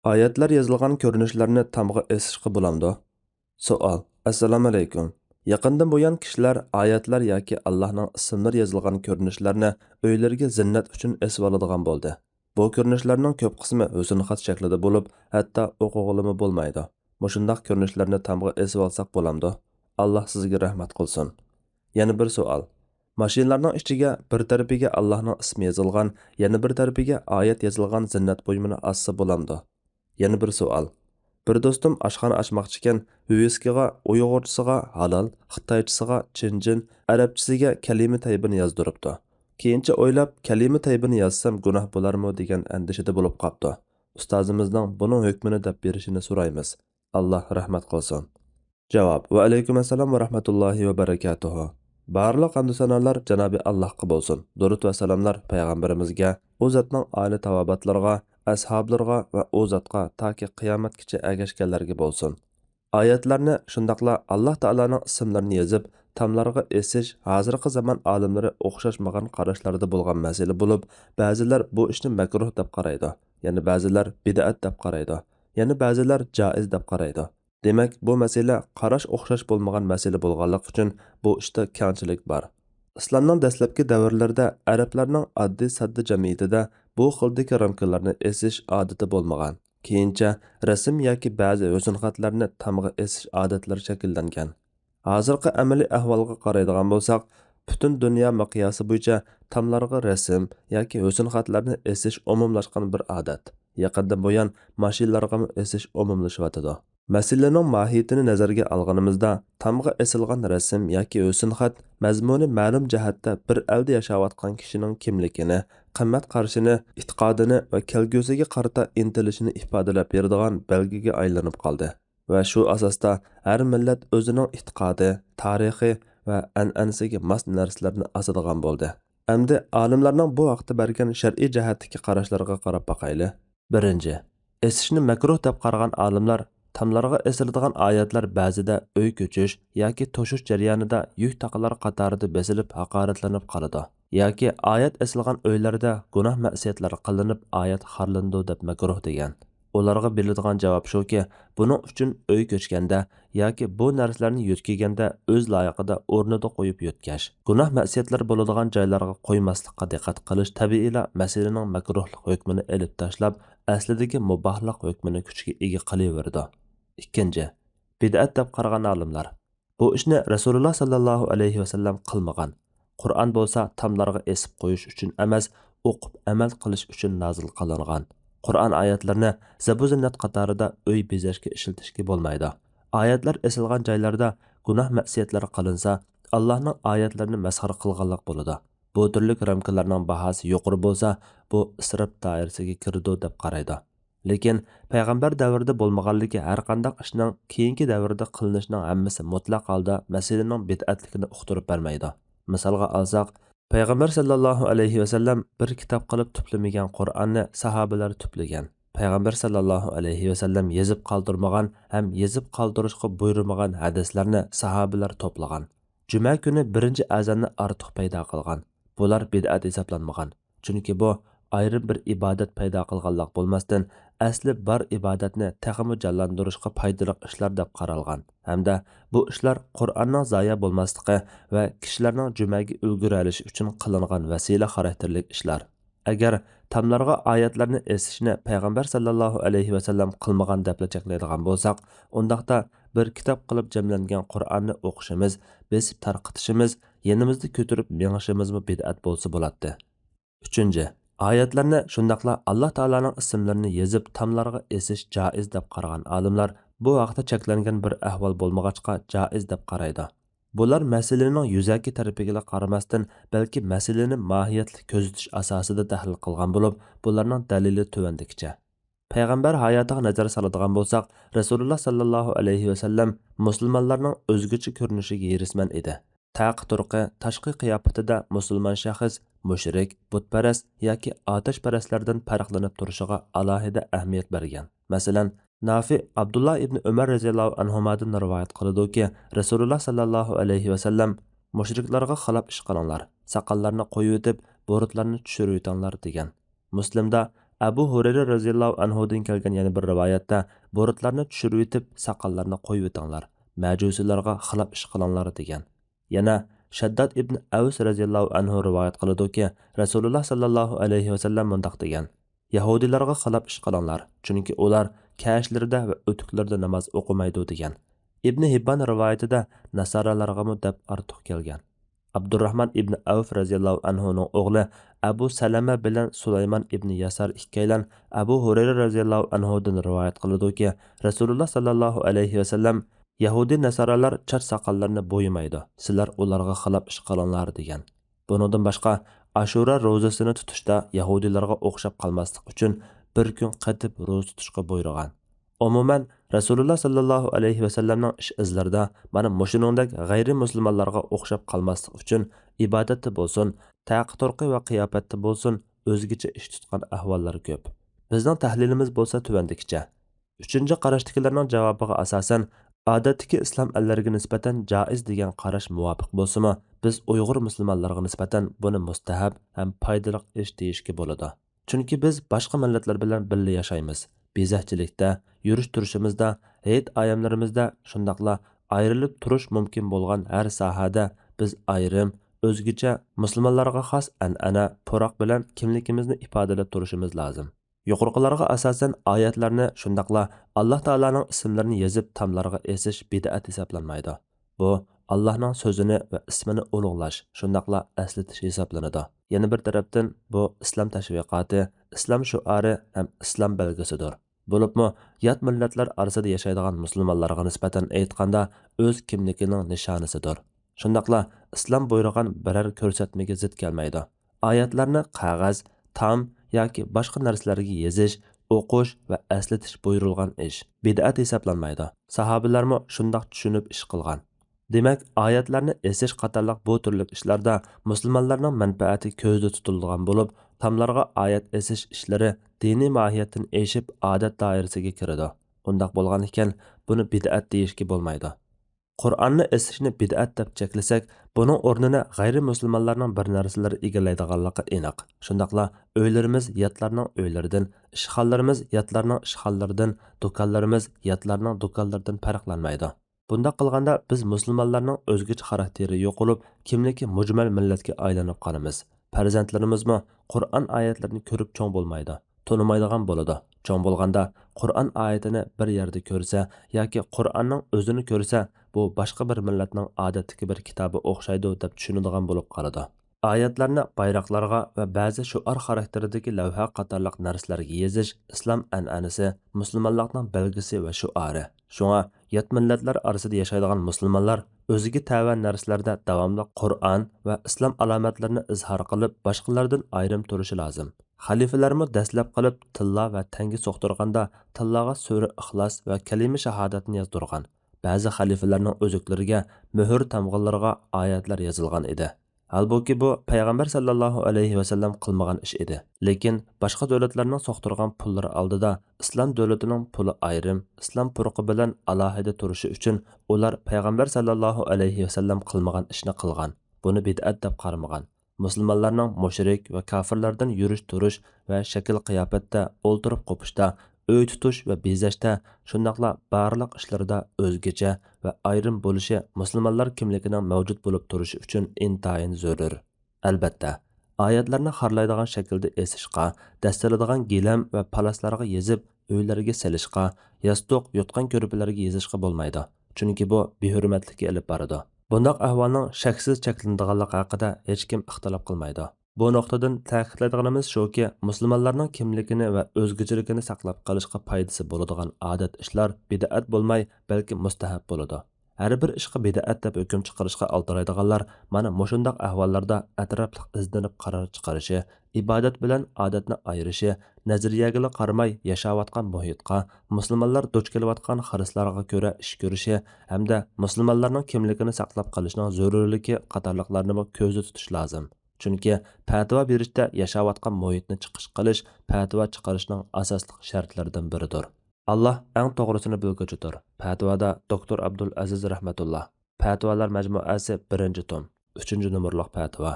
Oyatlar yozilgan ko'rinishlarni tamg'a esishga bo'lamdi. Savol. Assalomu alaykum. Yaqindan buyon kishilar oyatlar yoki Allohning ismlari yozilgan ko'rinishlarni uylariga zinnat uchun esib oladigan bo'ldi. Bu ko'rinishlarning ko'p qismi husn-xat shaklida bo'lib, hatto o'qig'ilimi bo'lmaydi. Mushundaq ko'rinishlarni tamg'a esib olsak bo'lamdi. Alloh sizga rahmat qilsin. Yana bir savol. Mashinalarning ichiga bir tarafiga Allohning ismi yozilgan, yana bir tarafiga oyat yozilgan zinnat buyumini assa bo'lamdi. Yana bir savol. Bir do'stim oshxona ochmoqchi ekan, viskiga, uyg'urchasiga halol, xitoychasiga chinjin, arabchasiga kalima taybini yozdiribdi. Keyincha o'ylab, kalima taybini yozsam gunoh bo'larmi degan andishada bo'lib qopti. Ustozimizning buning hukmini deb berishini so'raymiz. Alloh rahmat qilsin. Javob: Va alaykum assalom va rahmatullohi va barakatuh. Barliq hamd sanolar Janobi Allohga bo'lsin. Durud va salomlar payg'ambarimizga, u zotning oila tavobatlarga, ashablarga va u zotga toki qiyomatgacha ergashganlarga bo'lsin. Oyatlarni shundaqla Alloh taolaning ismlarini yozib, tamlarga esish hozirgi zamon olimlari o'xshashmagan qarashlarda bo'lgan masala bo'lib, ba'zilar bu ishni makruh deb qaraydi, yana ba'zilar bid'at deb qaraydi, yana ba'zilar joiz deb qaraydi. Demak, bu masala qarash o'xshash bo'lmagan masala bo'lganligi uchun bu ishda kamchilik bor. Islomning dastlabki davrlarida arablarning oddiy sodda jamiyatida bu xildagi ramkalarni esish odati bo'lmagan. Keyincha rasm yoki ba'zi husn-xatlarni tamg'a esish odatlari shakllangan. Hozirgi amaliy ahvolga qaraydigan bo'lsak, butun dunyo miqyosi bo'yicha tamlarga rasm yoki husn-xatlarni esish umumlashgan bir odat. Yaqindan buyon mashinalarga esish umumlashyotidi. Masalaning mohiyatini nazarga olganimizda, tamg'a esilgan rasm yoki husn-xat mazmuni ma'lum jihatda bir elda yashayotgan kishining kimligini, qimmat qarashini, e'tiqodini va kelgusiga qarata intilishini ifodalab beradigan belgiga aylanib qoldi. Va shu asosda har millat o'zining e'tiqodi, tarixi va an'anasiga mos narsalarni asadigan bo'ldi. Endi olimlarning bu vaqtda bergan shar'iy jihatdagi qarashlarga qarab boqayli. Birinchi, esishni makruh deb qaragan olimlar tamlarga esiladigan oyatlar ba'zida uy ko'chish yoki to'shish jarayonida yuk taqalar qatorida besilib haqoratlanib qoladi. Yoki oyat esilgan uylarda gunoh ma'siyatlar qilinib oyat xorlandi deb makruh degan. Ularga beriladigan javob shuki, buning uchun uy ko'chganda yoki bu narsalarni yo'tkiganda o'z loyiqida o'rnida qo'yib yo'tkash. Gunoh ma'siyatlar bo'ladigan joylarga qo'ymaslikqa diqqat qilish tabiiyla masalaning makruhlik hukmini elib tashlab, aslidagi mubahlik hukmini kuchga ega qilaverdi. Ikkinchi, bid'at deb qaragan olimlar bu ishni Rasululloh sallallohu alayhi vasallam qilmagan. Qur'on bo'lsa tamlarga esib qo'yish uchun emas, o'qib amal qilish uchun nozil qilingan. Qur'on oyatlarini zabu-zinnat qatorida uy bezashga ishlatishga bo'lmaydi. Oyatlar esilgan joylarda gunoh ma'siyatlar qilinsa, Allohning oyatlarini masxara qilganlik bo'ladi. Bu turli ramkalarning bahosi yuqori bo'lsa, bu isrof doirasiga kirdi deb qaraydi. Lekin payg'ambar davrida bo'lmaganligi har qanday ishning keyingi davrda qilinishining hammasi mutlaq holda masalaning bid'atligini uqtirib bermaydi. Misolga olsak, payg'ambar sallallohu alayhi vasallam bir kitob qilib to'plamagan Qur'onni sahobalar to'plagan. Payg'ambar sallallohu alayhi vasallam yezib qoldirmagan ham yezib qoldirishga buyurmagan hadislarni sahobalar to'plagan. Juma kuni birinchi azonni ortiq paydo qilgan. Bular bid'at hisoblanmagan. Chunki bu ayrim bir ibodat paydo qilganlik bo'lmasdan asli bor ibodatni taxmi jonlantirishga foydali ishlar deb qaralgan. Hamda bu ishlar Qur'onning zoya bo'lmasligi va kishilarning jumaga ulguralishi uchun qilingan vasila xarakterli ishlar. Agar tamlarga oyatlarni esishni payg'ambar sallallohu alayhi vasallam qilmagan deb cheklaydigan bo'lsak, undaqda bir kitob qilib jamlangan Qur'onni o'qishimiz, besib tarqitishimiz, yenimizda ko'tarib mengishimizmi bid'at bo'lsa bo'ladi. Uchinchi, oyatlarni shundaqla Alloh taolaning ismlarini yozib tamlarga esish joiz deb qaragan olimlar bu vaqtda cheklangan bir ahvol bo'lmag'achqa joiz deb qaraydi. Bular masalaning yuzaki tarafiga qaramasdan, balki masalani mohiyatli ko'zitish asosida tahlil qilgan bo'lib, bularning dalili tuvandikicha. Payg'ambar hayotiga nazar soladigan bo'lsak, Rasululloh sallallohu alayhi vasallam musulmonlarning o'zgacha ko'rinishiga erisman edi. Taq turqi tashqi qiyofatida musulmon shaxs mushrik, butparast yoki otashparastlardan farqlanib turishiga alohida ahamiyat bergan. Masalan, Nafi Abdullah ibn Umar radhiyallohu anhumadan rivoyat qiladi-ki, Rasululloh sallallohu alayhi vasallam mushriklarga xilaf ish qilinglar, saqallarni qo'yib o'tib, bo'rutlarni tushirib o'tinglar degan. Muslimda Abu Hurayra radhiyallohu anhudan kelgan yana bir rivoyatda bo'ritlarni tushirib etib, saqallarni qo'yib etinglar, majusilarga xilaf ish qilinglar degan. Yana Shaddad ibn Avs radhiyallohu anhu rivoyat qiladi-ki, Rasululloh sallallohu alayhi vasallam mundaq degan: Yahudilarga xilaf ish qilinglar, chunki ular kashlarida va o'tuklarda namoz o'qimaydi degan. Ibn Hibban rivoyatida Nasaralarga deb ortiq kelgan. Abdurrahman ibn Avf radhiyallohu anhuning o'g'li Abu Salama bilan Sulaymon ibn Yasar ikkalan Abu Hurayra radhiyallohu anhudan rivoyat qiladi-ki, Rasululloh sallallohu alayhi vasallam Yahudi nasaralar chach saqallarni bo'ymaydi. Sizlar ularga xilaf ish qilinglar degan. Buningdan boshqa Ashura ro'zasini tutishda Yahudilarga o'xshab qolmaslik uchun bir kun qatib ro'za tutishga buyurgan. Umuman Rasululloh sallallohu alayhi vasallamning ish izlarida mana mushuningdek g'ayri musulmonlarga o'xshab qolmaslik uchun ibodatda bo'lsin, taqi-turqi va qiyofatda bo'lsin o'zgacha ish tutgan ahvollar ko'p. Bizning tahlilimiz bo'lsa tuvandikicha. 3-qarashdagilarning javobiga asosan odatdagi islom allariga nisbatan joiz degan qarash muvofiq bo'lsa-mu, biz Uyg'ur musulmonlarga nisbatan buni mustahab ham foydali ish deyishga bo'ladi. Chunki biz boshqa millatlar bilan birga yashaymiz. Bezakchilikda, yurish-turishimizda, hayit ayamlarimizda, shundaqla ayrilib turish mumkin bo'lgan har sohada biz ayrim, o'zgacha musulmonlarga xos an'ana, puroq bilan kimligimizni ifodalab turishimiz lozim. Yuqorqilarga asosan oyatlarni shundaqla Alloh taolaning ismlarini yozib tomlarga esish bid'at hisoblanmaydi. Bu Allohning so'zini va ismini ulug'lash, shundaqla aslatish hisoblanadi. Yana bir tarafdan bu islom tashviqoti, islom shuari ham islom belgisidir. Bo'libmi, yot millatlar orasida yashaydigan musulmonlarga nisbatan aytganda o'z kimligining nishonasidir. Shundaqla islom buyurgan biror ko'rsatmaga zid kelmaydi. Oyatlarni qog'oz, tom yoki boshqa narsalarga yozish, o'qish va aslatish buyurilgan ish bid'at hisoblanmaydi. Sahobalarmi shundoq tushunib ish qilgan. Demak, oyatlarni esish qatorliq bu turli ishlarda musulmonlarning manfaati ko'zda tutilgan bo'lib, tomlarga oyat esish ishlari diniy mohiyatdan eshib odat doirasiga kiradi. Undaq bo'lgan ekan, buni bid'at deyishga bo'lmaydi. Qur'onni esishni bid'at deb cheklasak, buning o'rnini g'ayri musulmonlarning bir narsalar egallaydiganligi aniq. Shundaqla uylarimiz yotlarning uylaridan, ishxonlarimiz yotlarning ishxonlaridan, do'konlarimiz yotlarning do'konlaridan farqlanmaydi. Bunda qilganda biz musulmonlarning o'zgacha xarakteri yo'qolib, kimligi mujmal millatga aylanib qolamiz. Farzandlarimizmi Qur'on oyatlarini ko'rib cho'ng bo'lmaydi, tonimaydigan bo'ladi. Cho'ng bo'lganda Qur'on oyatini bir yerda ko'rsa yoki Qur'onning o'zini ko'rsa, bu boshqa bir millatning odatdagi bir kitobi o'xshaydi deb tushunadigan bo'lib qoladi. Oyatlarni bayroqlarga va ba'zi shuar xarakteridagi lavha qatorliq narsalarga yozish islom an'anasi, musulmonlikning belgisi va shuari. Shunga yot millatlar orasida yashaydigan musulmonlar o'ziga ta'van narsalarda davomli Qur'on va islom alomatlarini izhor qilib, boshqalardan ayrim turishi lozim. Xalifalarmi dastlab qilib tilla va tangi so'qtirganda tillaga sura ixlos va kalima shahodatni yozdirgan. Ba'zi xalifalarning o'ziklariga muhr tamg'illariga oyatlar yozilgan edi. Halbuki bu payg'ambar sallallohu alayhi vasallam qilmagan ish edi. Lekin boshqa davlatlarning so'qtirgan pullari oldida islom davlatining puli ayrim, islom puruqi bilan alohida turishi uchun ular payg'ambar sallallohu alayhi vasallam qilmagan ishni qilgan. Buni bid'at deb qaramagan. Musulmonlarning mushrik va kofirlardan yurish-turish va shakl qiyofatda o'ltirib qo'pishda, uy tutish va bezashda, shundaqla barliq ishlarda o'zgacha va ayrim bo'lishi musulmonlar kimligining mavjud bo'lib turishi uchun intayin zarur. Albatta, oyatlarni xorlaydigan shaklda esishqa, dastiradigan gilam va palaslarga yezib, uylarga selishqa, yostiq, yotgan ko'rpalarga yezishqa bo'lmaydi. Chunki bu behurmatlikka olib boradi. Bundoq ahvolning shaksiz cheklanadiganligi haqida hech kim ixtilof qilmaydi. Bu nuqtadan ta'kidlaydiganimiz shuki, musulmonlarning kimligini va o'zgachiligini saqlab qolishga foydasi bo'ladigan odat ishlar bid'at bo'lmay, balki mustahab bo'ladi. Har bir ishga bid'at deb hukm chiqarishga aldiraydiganlar mana mushundaq ahvollarda atrofli izlanib qaror chiqarishi, ibodat bilan odatni ayirishi, nazariyaga qaramay yashayotgan muhitga, musulmonlar duch kelayotgan xarislarga ko'ra ish ko'rishi hamda musulmonlarning kimligini saqlab qolishning zarurligi qatorliqlarni ko'zda tutish lozim. Chunki fatvo berishda yashayotgan muhitni chiqish qilish fatvo chiqarishning asosli shartlaridan biridir. Allah eng to'g'risini bilguchidir. Fatvoda Dr. Abdul Aziz rahmatullah. Fatvolar majmuasi 1-tom, 3-numurliq fatvo.